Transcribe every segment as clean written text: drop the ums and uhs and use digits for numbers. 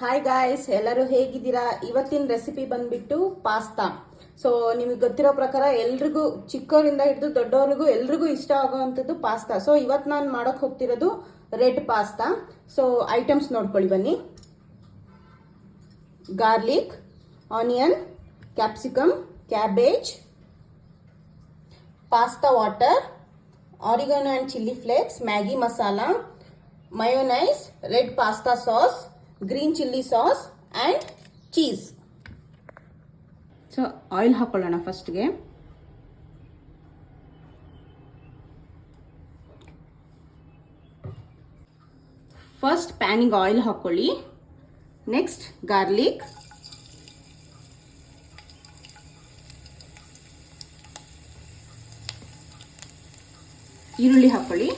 Hi guys, ಎಲ್ಲರೂ ಹೇಗಿದ್ದೀರಾ? ಇವತ್ತಿನ ರೆಸಿಪಿ ಬಂದ್ಬಿಟ್ಟು ಪಾಸ್ತಾ. ಸೊ ನಿಮಗೆ ಗೊತ್ತಿರೋ ಪ್ರಕಾರ ಎಲ್ರಿಗೂ, ಚಿಕ್ಕವರಿಂದ ಹಿಡಿದು ದೊಡ್ಡವರಿಗೂ ಎಲ್ರಿಗೂ ಇಷ್ಟ ಆಗುವಂಥದ್ದು ಪಾಸ್ತಾ. ಸೊ ಇವತ್ತು ನಾನು ಮಾಡೋಕೆ ಹೋಗ್ತಿರೋದು ರೆಡ್ ಪಾಸ್ತಾ. ಸೊ ಐಟಮ್ಸ್ ನೋಡ್ಕೊಳ್ಳಿ ಬನ್ನಿ. Garlic, onion, capsicum, cabbage, pasta water, oregano and chilli flakes, Maggi masala, mayonnaise, red pasta sauce, green chilli sauce and cheese. So oil ಹಾಕೊಳ್ಳೋಣ. ಫಸ್ಟ್ಗೆ ಪ್ಯಾನಿಗೆ ಆಯಿಲ್ ಹಾಕೊಳ್ಳಿ. ನೆಕ್ಸ್ಟ್ ಗಾರ್ಲಿಕ್, ಈರುಳ್ಳಿ ಹಾಕೊಳ್ಳಿ.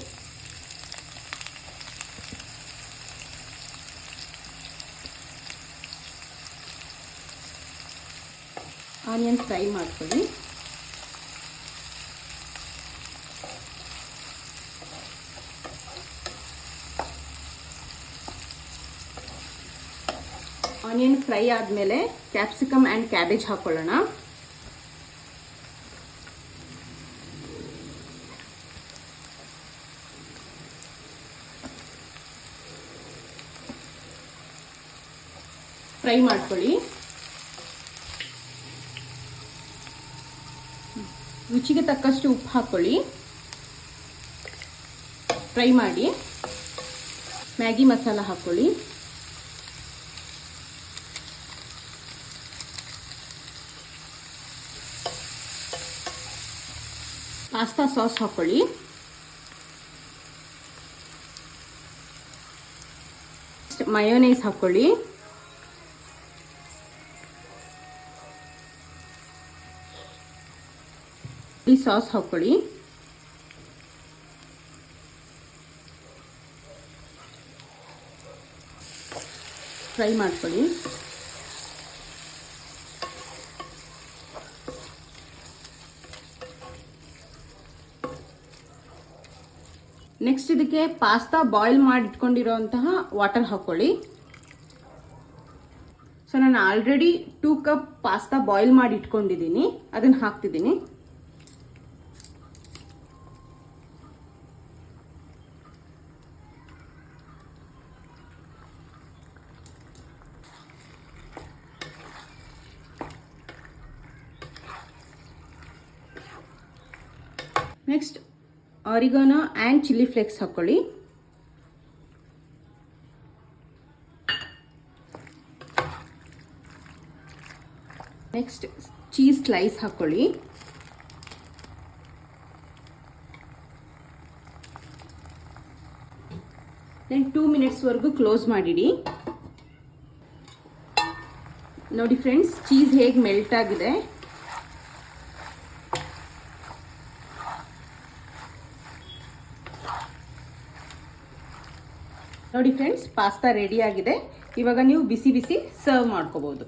ಆನಿಯನ್ ಫ್ರೈ ಮಾಡ್ಕೊಳ್ಳಿ. Onion fry ಆದಮೇಲೆ ಕ್ಯಾಪ್ಸಿಕಮ್ ಆ್ಯಂಡ್ ಕ್ಯಾಬೇಜ್ ಹಾಕೊಳ್ಳೋಣ. Fry ಮಾಡ್ಕೊಳ್ಳಿ. ರುಚಿಗೆ ತಕ್ಕಷ್ಟು ಉಪ್ಪು ಹಾಕೊಳ್ಳಿ. ಫ್ರೈ ಮಾಡಿ. ಮ್ಯಾಗಿ ಮಸಾಲ ಹಾಕೊಳ್ಳಿ. ಪಾಸ್ತಾ ಸಾಸ್ ಹಾಕೊಳ್ಳಿ. ಮಯೋನೈಸ್ ಹಾಕೊಳ್ಳಿ. ಸಾಸ್ ಹಾಕೊಳ್ಳಿ. ಫ್ರೈ ಮಾಡ್ಕೊಳ್ಳಿ. ನೆಕ್ಸ್ಟ್ ಇದಕ್ಕೆ ಪಾಸ್ತಾ ಬಾಯ್ಲ್ ಮಾಡಿ ಇಟ್ಕೊಂಡಿರೋಂತಹ ವಾಟರ್ ಹಾಕೊಳ್ಳಿ. ಸೊ ನಾನು ಆಲ್ರೆಡಿ 2 ಕಪ್ ಪಾಸ್ತಾ ಬಾಯ್ಲ್ ಮಾಡಿ ಇಟ್ಕೊಂಡಿದ್ದೀನಿ, ಅದನ್ನು ಹಾಕ್ತಿದ್ದೀನಿ. Next oregano and chilli flakes ಹಾಕೊಳ್ಳಿ. ನೆಕ್ಸ್ಟ್ ಚೀಸ್ ಸ್ಲೈಸ್ ಹಾಕೊಳ್ಳಿ. ದೆನ್ 2 ಮಿನಿಟ್ಸ್ವರೆಗೂ ಕ್ಲೋಸ್ ಮಾಡಿಡಿ. ನೋಡಿ ಫ್ರೆಂಡ್ಸ್, ಚೀಸ್ ಹೇಗೆ ಮೆಲ್ಟ್ ಆಗಿದೆ. ನೋಡಿ ಫ್ರೆಂಡ್ಸ್, ಪಾಸ್ತಾ ರೆಡಿ ಆಗಿದೆ. ಇವಾಗ ನೀವು ಬಿಸಿ ಬಿಸಿ ಸರ್ವ್ ಮಾಡ್ಕೋಬಹುದು.